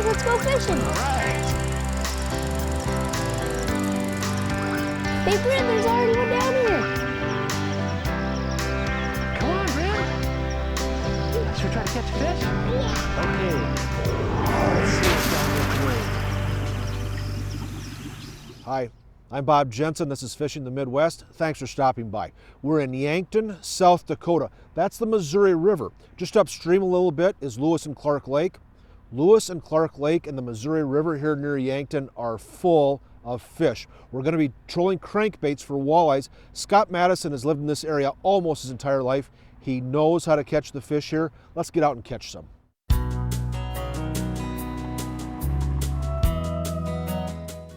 let's go fishing. All right. Hey, Brent, there's already one down here. Come on, Brent. Should we try to catch a fish? Yeah. Okay. Let's see what's down this way. Hi, I'm Bob Jensen. This is Fishing the Midwest. Thanks for stopping by. We're in Yankton, South Dakota. That's the Missouri River. Just upstream a little bit is Lewis and Clark Lake. Lewis and Clark Lake and the Missouri River here near Yankton are full of fish. We're going to be trolling crankbaits for walleyes. Scott Madison has lived in this area almost his entire life. He knows how to catch the fish here. Let's get out and catch some.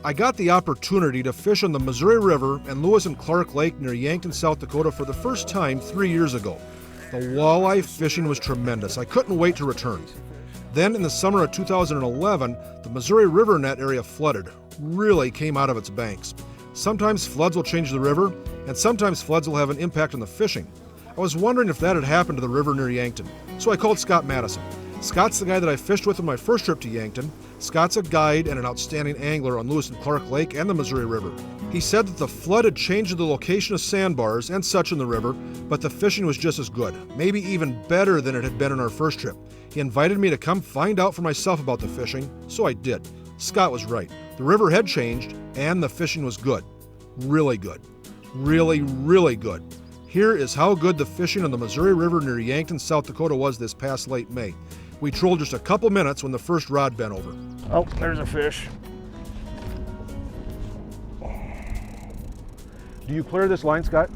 I got the opportunity to fish on the Missouri River and Lewis and Clark Lake near Yankton, South Dakota for the first time 3 years ago. The walleye fishing was tremendous. I couldn't wait to return. Then in the summer of 2011, the Missouri River in that area flooded, really came out of its banks. Sometimes floods will change the river, and sometimes floods will have an impact on the fishing. I was wondering if that had happened to the river near Yankton, so I called Scott Madison. Scott's the guy that I fished with on my first trip to Yankton. Scott's a guide and an outstanding angler on Lewis and Clark Lake and the Missouri River. He said that the flood had changed the location of sandbars and such in the river, but the fishing was just as good, maybe even better than it had been on our first trip. He invited me to come find out for myself about the fishing, so I did. Scott was right. The river had changed and the fishing was good. Really good. Really, really good. Here is how good the fishing on the Missouri River near Yankton, South Dakota was this past late May. We trolled just a couple minutes when the first rod bent over. Oh, there's a fish. Do you clear this line, Scott?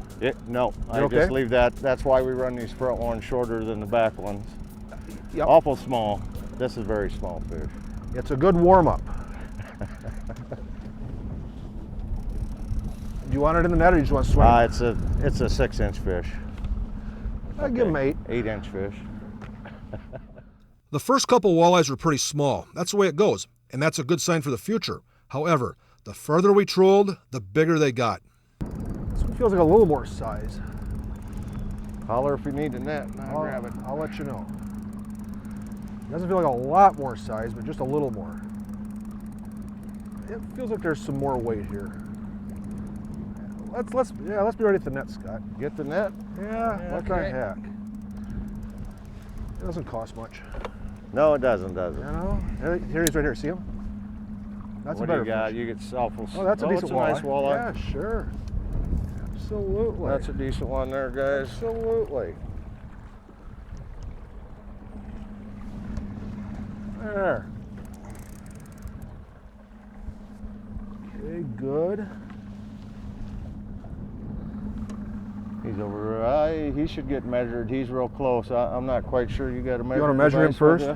No, I okay? just leave that. That's why we run these front ones shorter than the back ones. Yep. Awful small. This is very small fish. It's a good warm-up. Do you want it in the net or you just want to swing? It's a 6-inch fish. I'd give him 8. 8-inch fish. The first couple walleyes were pretty small. That's the way it goes, and that's a good sign for the future. However, the further we trolled, the bigger they got. This one feels like a little more size. Holler if you need a net, and I'll grab it. I'll let you know. It doesn't feel like a lot more size, but just a little more. It feels like there's some more weight here. Let's be ready at the net, Scott. Get the net? Yeah, what the okay. heck? It doesn't cost much. No, it doesn't. You know? Here he's right here. See him? That's what a better do you got? fish. You get awful. Oh, that's a decent walleye. Nice walleye. Yeah, sure. Absolutely. That's a decent one there, guys. Absolutely. There. Okay, good. He's over. He should get measured. He's real close. I'm not quite sure. You got to measure. You want to measure him first?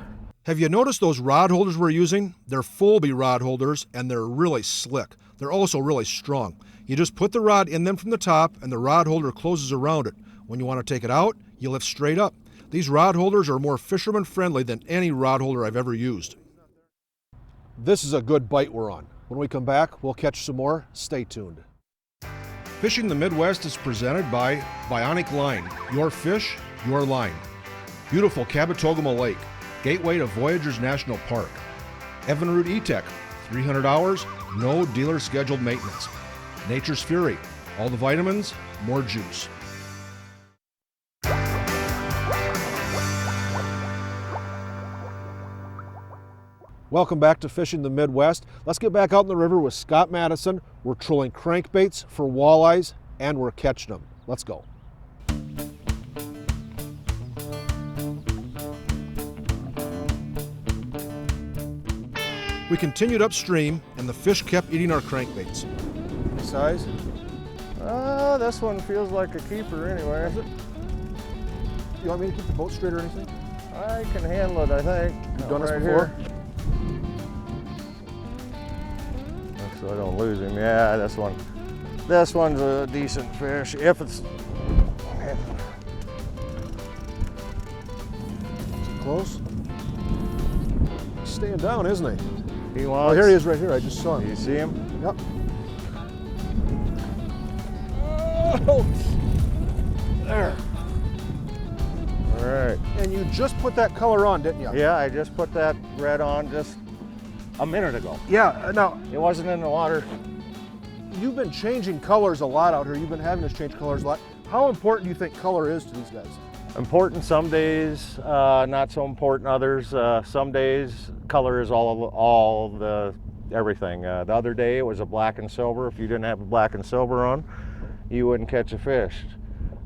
Have you noticed those rod holders we're using? They're Fulby rod holders, and they're really slick. They're also really strong. You just put the rod in them from the top, and the rod holder closes around it. When you want to take it out, you lift straight up. These rod holders are more fisherman friendly than any rod holder I've ever used. This is a good bite we're on. When we come back, we'll catch some more. Stay tuned. Fishing the Midwest is presented by Bionic Line. Your fish, your line. Beautiful Cabotogama Lake, gateway to Voyageurs National Park. Evinrude E-Tech, 300 hours, no dealer scheduled maintenance. Nature's Fury, all the vitamins, more juice. Welcome back to Fishing the Midwest. Let's get back out in the river with Scott Madison. We're trolling crankbaits for walleyes, and we're catching them. Let's go. We continued upstream, and the fish kept eating our crankbaits. Any size? This one feels like a keeper anyway. Is it? You want me to keep the boat straight or anything? I can handle it, I think. You've done this Right before? here. So I don't lose him. Yeah, this one's a decent fish. If it's Close? He's staying down, isn't he? he wants. Oh, here he is right here. I just saw him. You see him? Yep. Oh, there. All right. And you just put that color on, didn't you? Yeah, I just put that red on just a minute ago. Yeah, now, It wasn't in the water. you've been changing colors a lot out here. You've been having us change colors a lot. How important do you think color is to these guys? Important some days, not so important others. Some days color is all the everything. The other day it was a black and silver. If you didn't have a black and silver on, you wouldn't catch a fish.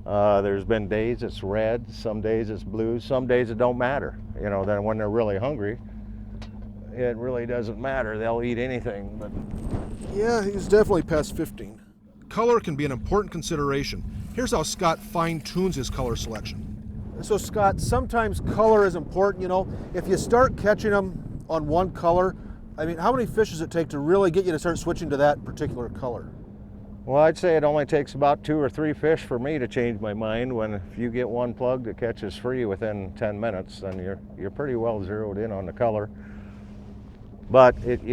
There's been days it's red, some days it's blue, some days it don't matter. You know, then when they're really hungry, it really doesn't matter. They'll eat anything. But Yeah, he's definitely past 15. Color can be an important consideration. Here's how Scott fine-tunes his color selection. So Scott, sometimes color is important, you know. If you start catching them on one color, I mean, how many fish does it take to really get you to start switching to that particular color? well, I'd say it only takes about 2 or 3 fish for me to change my mind. When if you get one plug that catches free within 10 minutes, then you're pretty well zeroed in on the color. But it's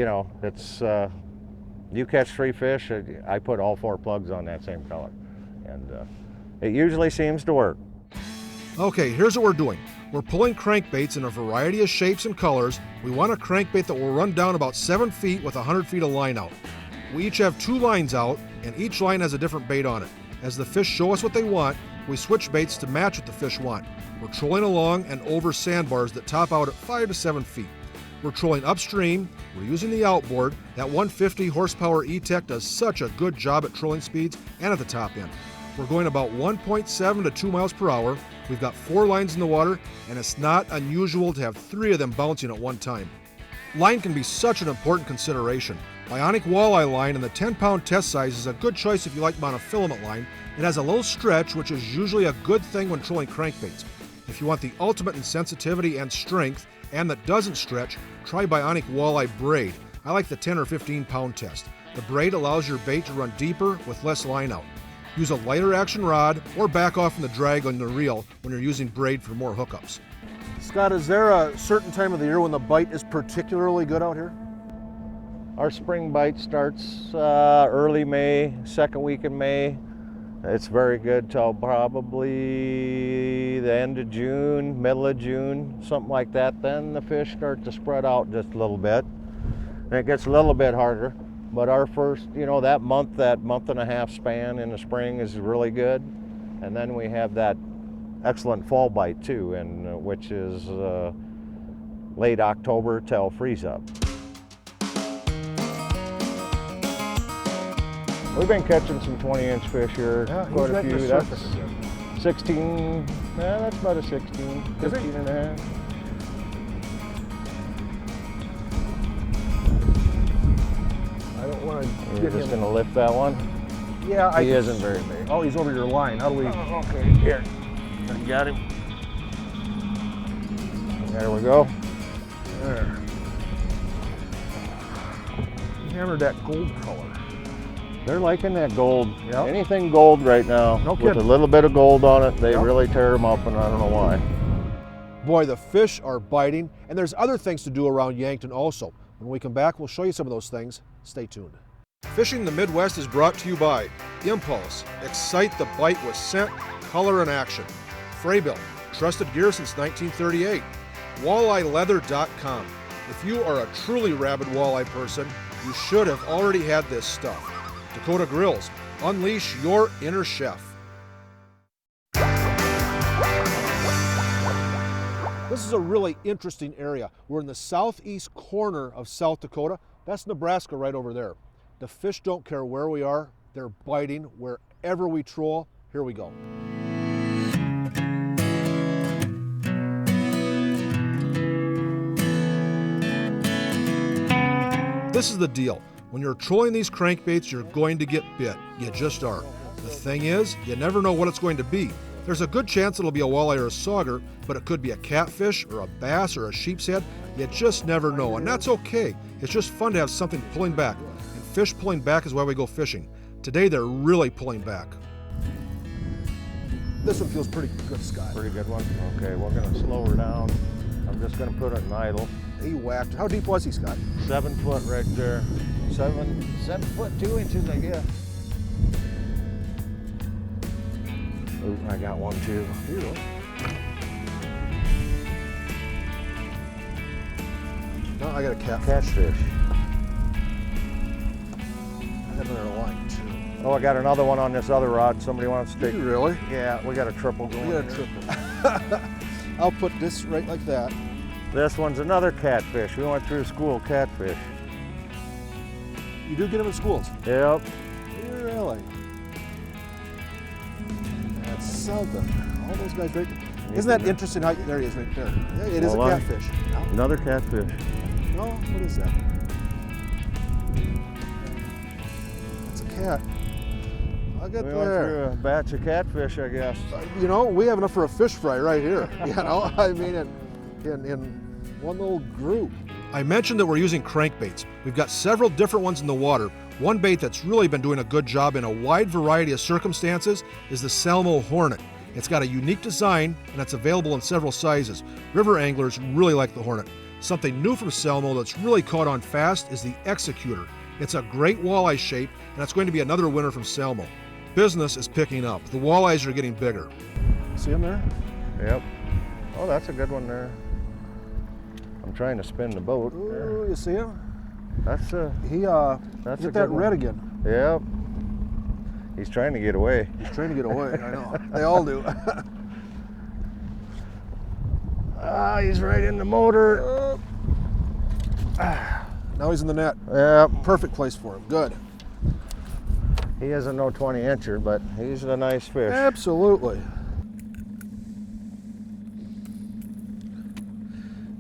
you catch 3 fish, I put all 4 plugs on that same color, and it usually seems to work. Okay, here's what we're doing. We're pulling crankbaits in a variety of shapes and colors. We want a crankbait that will run down about 7 feet with 100 feet of line out. We each have 2 lines out, and each line has a different bait on it. As the fish show us what they want, we switch baits to match what the fish want. We're trolling along and over sandbars that top out at 5 to 7 feet. We're trolling upstream, we're using the outboard. That 150 horsepower E-Tech does such a good job at trolling speeds and at the top end. We're going about 1.7 to 2 miles per hour. We've got 4 lines in the water, and it's not unusual to have 3 of them bouncing at one time. Line can be such an important consideration. Bionic Walleye Line in the 10-pound test size is a good choice if you like monofilament line. It has a little stretch, which is usually a good thing when trolling crankbaits. If you want the ultimate in sensitivity and strength, and that doesn't stretch, try Bionic Walleye Braid. I like the 10 or 15-pound test. The braid allows your bait to run deeper with less line out. Use a lighter action rod or back off from the drag on the reel when you're using braid for more hookups. Scott, is there a certain time of the year when the bite is particularly good out here? Our spring bite starts early May, second week in May. It's very good till probably the end of June, middle of June, something like that. Then the fish start to spread out just a little bit, and it gets a little bit harder. But our first, that month and a half span in the spring is really good. And then we have that excellent fall bite too, and which is late October till freeze up. We've been catching some 20-inch fish here, quite a few. That's 16, that's about a 16, 15 and a half. I don't want to You're just going to lift that one? Yeah, He isn't very big. Oh, he's over your line. How do we? Oh, okay, here. You got him. There we go. There. You hammered that gold color. They're liking that gold. Yep. Anything gold right now, No with a kidding. little bit of gold on it, they Yep. really tear them up, and I don't know why. Boy, the fish are biting, and there's other things to do around Yankton also. When we come back, we'll show you some of those things. Stay tuned. Fishing the Midwest is brought to you by Impulse. Excite the bite with scent, color, and action. Fraybill. Trusted gear since 1938. WalleyeLeather.com. If you are a truly rabid walleye person, you should have already had this stuff. Dakota Grills. Unleash your inner chef. This is a really interesting area. We're in the southeast corner of South Dakota. That's Nebraska right over there. The fish don't care where we are. They're biting wherever we troll. Here we go. This is the deal. When you're trolling these crankbaits, you're going to get bit. You just are. The thing is, you never know what it's going to be. There's a good chance it'll be a walleye or a sauger, but it could be a catfish or a bass or a sheep's head. You just never know, and that's okay. It's just fun to have something pulling back. And fish pulling back is why we go fishing. Today, they're really pulling back. This one feels pretty good, Scott. Pretty good one. Okay, we're going to slow her down. I'm just going to put it in idle. He whacked. How deep was he, Scott? 7 foot right there. 7 foot 2 inches, I guess. Ooh, I got one too. Here you go. No, I got a catfish. Catfish. I got another line too. Oh, I got another one on this other rod. Somebody wants to take. Did you really? Yeah, we got a triple going. We got a triple. I'll put this right like that. This one's another catfish. We went through school catfish. You do get them in schools? Yep. Really? That's something. All those guys drink. Isn't that interesting how, there he is right there. Yeah, it is a Hold on. catfish. No? Another catfish. No, what is that? It's a cat. I'll get We went there. through a batch of catfish, I guess. You know, we have enough for a fish fry right here. You know, I mean, in one little group. I mentioned that we're using crankbaits. We've got several different ones in the water. One bait that's really been doing a good job in a wide variety of circumstances is the Salmo Hornet. It's got a unique design and it's available in several sizes. River anglers really like the Hornet. Something new from Salmo that's really caught on fast is the Executor. It's a great walleye shape and it's going to be another winner from Salmo. Business is picking up. The walleyes are getting bigger. See him there? Yep. Oh, that's a good one there. I'm trying to spin the boat. Ooh, you see him? That's a. That's a get that good one. red again. Yep. He's trying to get away. He's trying to get away. I know. They all do. Ah, he's right in the motor. Now he's in the net. Yep. Perfect place for him. Good. He isn't no 20-incher, but he's a nice fish. Absolutely.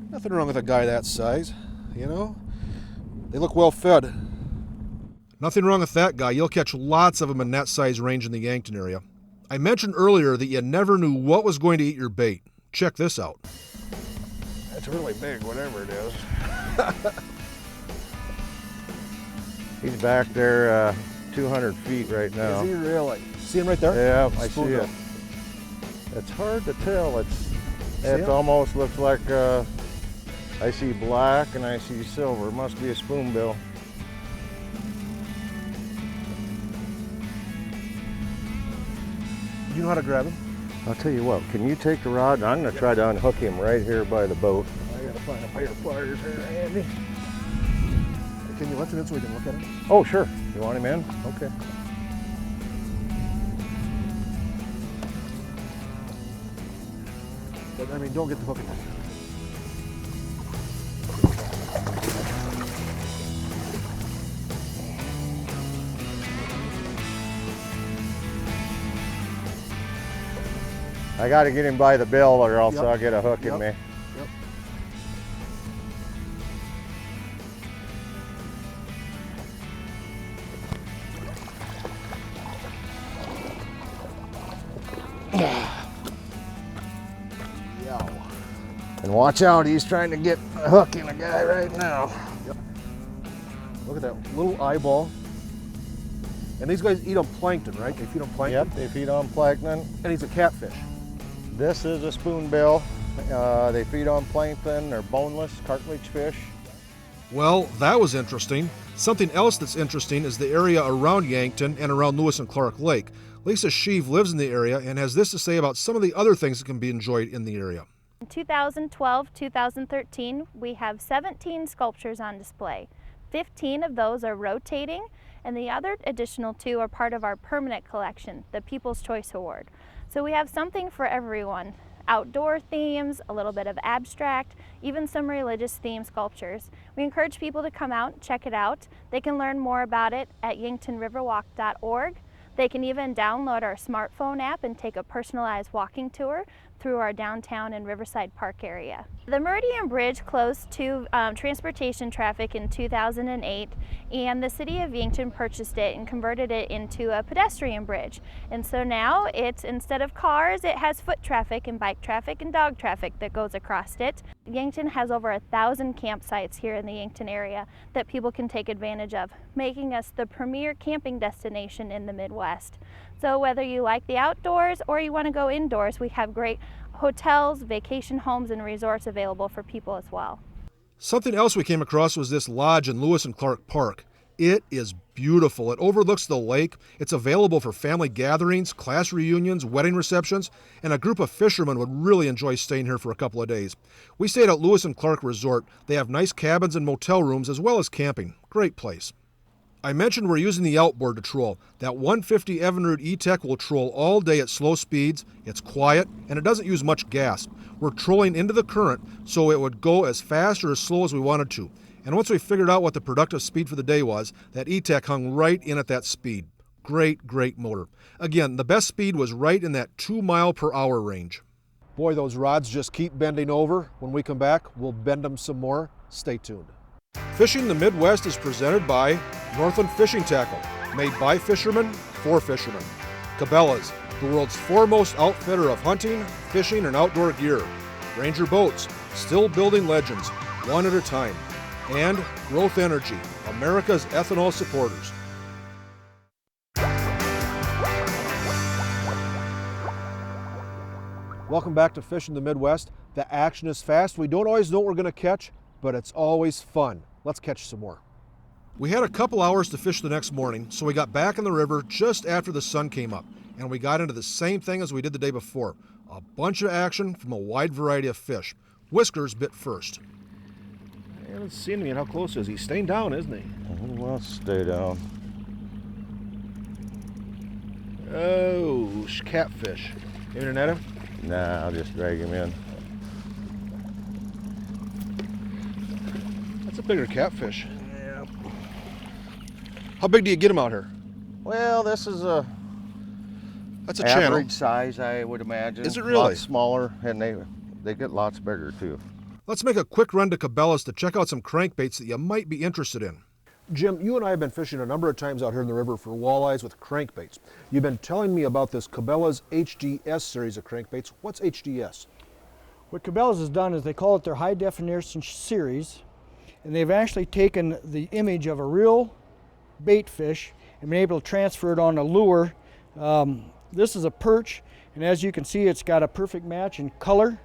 Nothing wrong with a guy that size, you know? They look well fed. Nothing wrong with that guy. You'll catch lots of them in that size range in the Yankton area. I mentioned earlier that you never knew what was going to eat your bait. Check this out. It's really big, whatever it is. He's back there 200 feet right now. Is he really? See him right there? Yeah, I see Spoonbill. it. It's hard to tell. It it? almost looks like I see black and I see silver. It must be a spoonbill. You know how to grab him? I'll tell you what, can you take the rod? I'm going to try to unhook him right here by the boat. I gotta find a pair of pliers here, Andy. Can you lift him in so we can look at him? Oh, sure. You want him in? Okay. But, I mean, don't get the hook in there. I got to get him by the bill or else Yep. I'll get a hook in Yep. me. Yep. Yeah. And watch out, he's trying to get a hook in a guy right now. Yep. Look at that little eyeball. And these guys eat on plankton, right? They feed on plankton. Yep, they feed on plankton. And he's a catfish. This is a spoonbill. They feed on plankton. They're boneless cartilage fish. Well, that was interesting. Something else that's interesting is the area around Yankton and around Lewis and Clark Lake. Lisa Sheave lives in the area and has this to say about some of the other things that can be enjoyed in the area. In 2012-2013, we have 17 sculptures on display. 15 of those are rotating, and the other additional 2 are part of our permanent collection, the People's Choice Award. So we have something for everyone. Outdoor themes, a little bit of abstract, even some religious theme sculptures. We encourage people to come out and check it out. They can learn more about it at yanktonriverwalk.org. They can even download our smartphone app and take a personalized walking tour through our downtown and Riverside Park area. The Meridian Bridge closed to transportation traffic in 2008, and the city of Yankton purchased it and converted it into a pedestrian bridge. And so now it's, instead of cars, it has foot traffic and bike traffic and dog traffic that goes across it. Yankton has over 1,000 campsites here in the Yankton area that people can take advantage of, making us the premier camping destination in the Midwest. So whether you like the outdoors or you want to go indoors, we have great hotels, vacation homes, and resorts available for people as well. Something else we came across was this lodge in Lewis and Clark Park. It is beautiful. It overlooks the lake. It's available for family gatherings, class reunions, wedding receptions, and a group of fishermen would really enjoy staying here for a couple of days. We stayed at Lewis and Clark Resort. They have nice cabins and motel rooms as well as camping. Great place. I mentioned we're using the outboard to troll. That 150 Evinrude E-Tech will troll all day at slow speeds. It's quiet, and it doesn't use much gas. We're trolling into the current, so it would go as fast or as slow as we wanted to. And once we figured out what the productive speed for the day was, that E-Tech hung right in at that speed. Great, great motor. Again, the best speed was right in that 2 mile per hour range. Boy, those rods just keep bending over. When we come back, we'll bend them some more. Stay tuned. Fishing the Midwest is presented by Northland Fishing Tackle, made by fishermen for fishermen. Cabela's, the world's foremost outfitter of hunting, fishing, and outdoor gear. Ranger Boats, still building legends, one at a time. And Growth Energy, America's ethanol supporters. Welcome back to Fishing the Midwest. The action is fast. We don't always know what we're going to catch, but it's always fun. Let's catch some more. We had a couple hours to fish the next morning, so we got back in the river just after the sun came up, and we got into the same thing as we did the day before. A bunch of action from a wide variety of fish. Whiskers bit first. I haven't seen him yet. How close is he? He's staying down, isn't he? Well, stay down. Oh, catfish. You gonna net him? Nah, I'll just drag him in. That's a bigger catfish. Yeah. How big do you get him out here? Well, this is a That's a channel. average size, I would imagine. Is it really? Lots smaller, and they get lots bigger too. Let's make a quick run to Cabela's to check out some crankbaits that you might be interested in. Jim, you and I have been fishing a number of times out here in the river for walleyes with crankbaits. You've been telling me about this Cabela's HDS series of crankbaits. What's HDS? What Cabela's has done is they call it their high definition series, and they've actually taken the image of a real bait fish and been able to transfer it on a lure. This is a perch, and as you can see, it's got a perfect match in color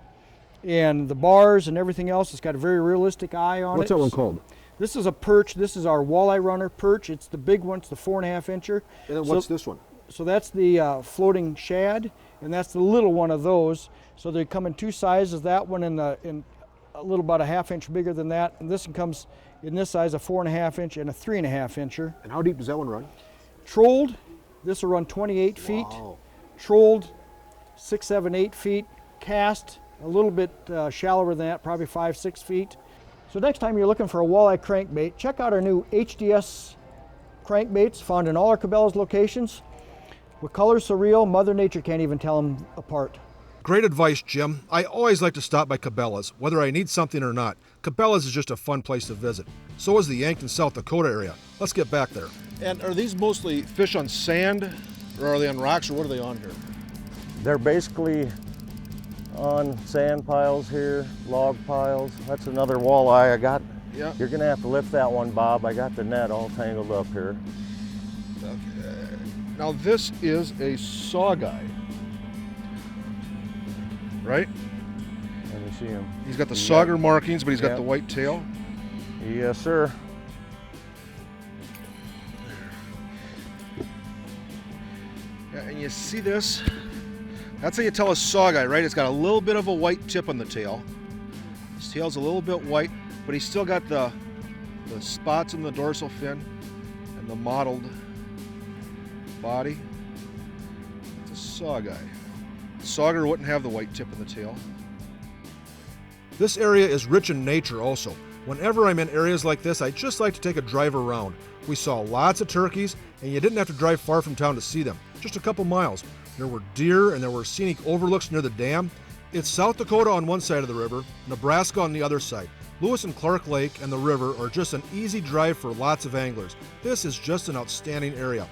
and the bars and everything else. It's got a very realistic eye on it. What's that one called? This is a perch. This is our walleye runner perch. It's the big one. It's the 4.5 incher. And then what's this one? So that's the floating shad, and that's the little one of those. So they come in two sizes. That one in a little about a 1/2 inch bigger than that, and this one comes in this size, a 4.5 inch and a 3.5 incher. And how deep does that one run? Trolled, this will run 28 feet. Wow. Trolled, 6, 7, 8 feet. Cast, a little bit shallower than that, probably 5, 6 feet. So next time you're looking for a walleye crankbait, check out our new HDS crankbaits found in all our Cabela's locations. With colors so real, Mother Nature can't even tell them apart. Great advice, Jim. I always like to stop by Cabela's, whether I need something or not. Cabela's is just a fun place to visit. So is the Yankton, South Dakota area. Let's get back there. And are these mostly fish on sand, or are they on rocks, or what are they on here? They're basically on sand piles here, log piles. That's another walleye I got. Yeah. You're gonna have to lift that one, Bob. I got the net all tangled up here. Okay. Now this is a sawguy, right? Let me see him. He's got the Yep. sauger markings, but he's got Yep. the white tail. Yes, sir. Yeah, and you see this? That's how you tell a sawguy, right? It's got a little bit of a white tip on the tail. His tail's a little bit white, but he's still got the spots in the dorsal fin and the mottled body. It's a sawguy. The sauger wouldn't have the white tip in the tail. This area is rich in nature also. Whenever I'm in areas like this, I just like to take a drive around. We saw lots of turkeys, and you didn't have to drive far from town to see them, just a couple miles. There were deer and there were scenic overlooks near the dam. It's South Dakota on one side of the river, Nebraska on the other side. Lewis and Clark Lake and the river are just an easy drive for lots of anglers. This is just an outstanding area.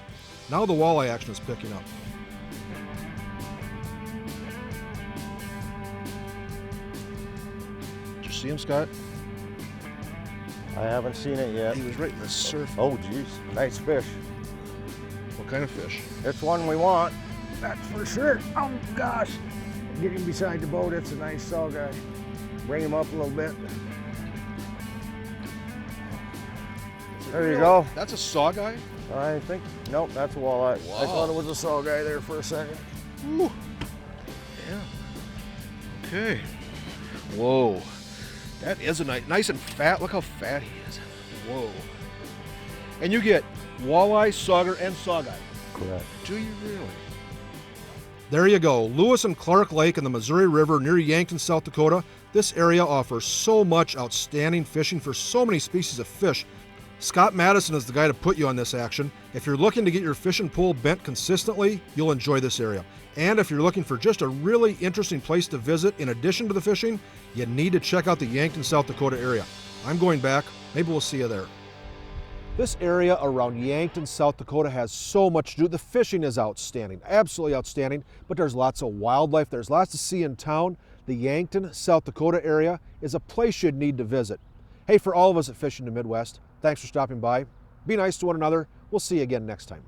Now the walleye action is picking up. Did you see him, Scott? I haven't seen it yet. He was right in the surf. Oh, geez, nice fish. What kind of fish? It's one we want. That's for sure. Oh gosh. Get him beside the boat. It's a nice sawguy. Bring him up a little bit. There you go. That's a saw guy? I think, nope, that's a walleye. I thought it was a saw guy there for a second. Ooh. Yeah. Okay. Whoa. That is a nice and fat. Look how fat he is. Whoa. And you get walleye, sauger, and saw guy. Correct. Do you really? There you go. Lewis and Clark Lake in the Missouri River near Yankton, South Dakota. This area offers so much outstanding fishing for so many species of fish. Scott Madison is the guy to put you on this action. If you're looking to get your fishing pole bent consistently, you'll enjoy this area. And if you're looking for just a really interesting place to visit in addition to the fishing, you need to check out the Yankton, South Dakota area. I'm going back. Maybe we'll see you there. This area around Yankton, South Dakota has so much to do. The fishing is outstanding, absolutely outstanding, but there's lots of wildlife. There's lots to see in town. The Yankton, South Dakota area is a place you'd need to visit. Hey, for all of us at Fishing the Midwest, thanks for stopping by. Be nice to one another. We'll see you again next time.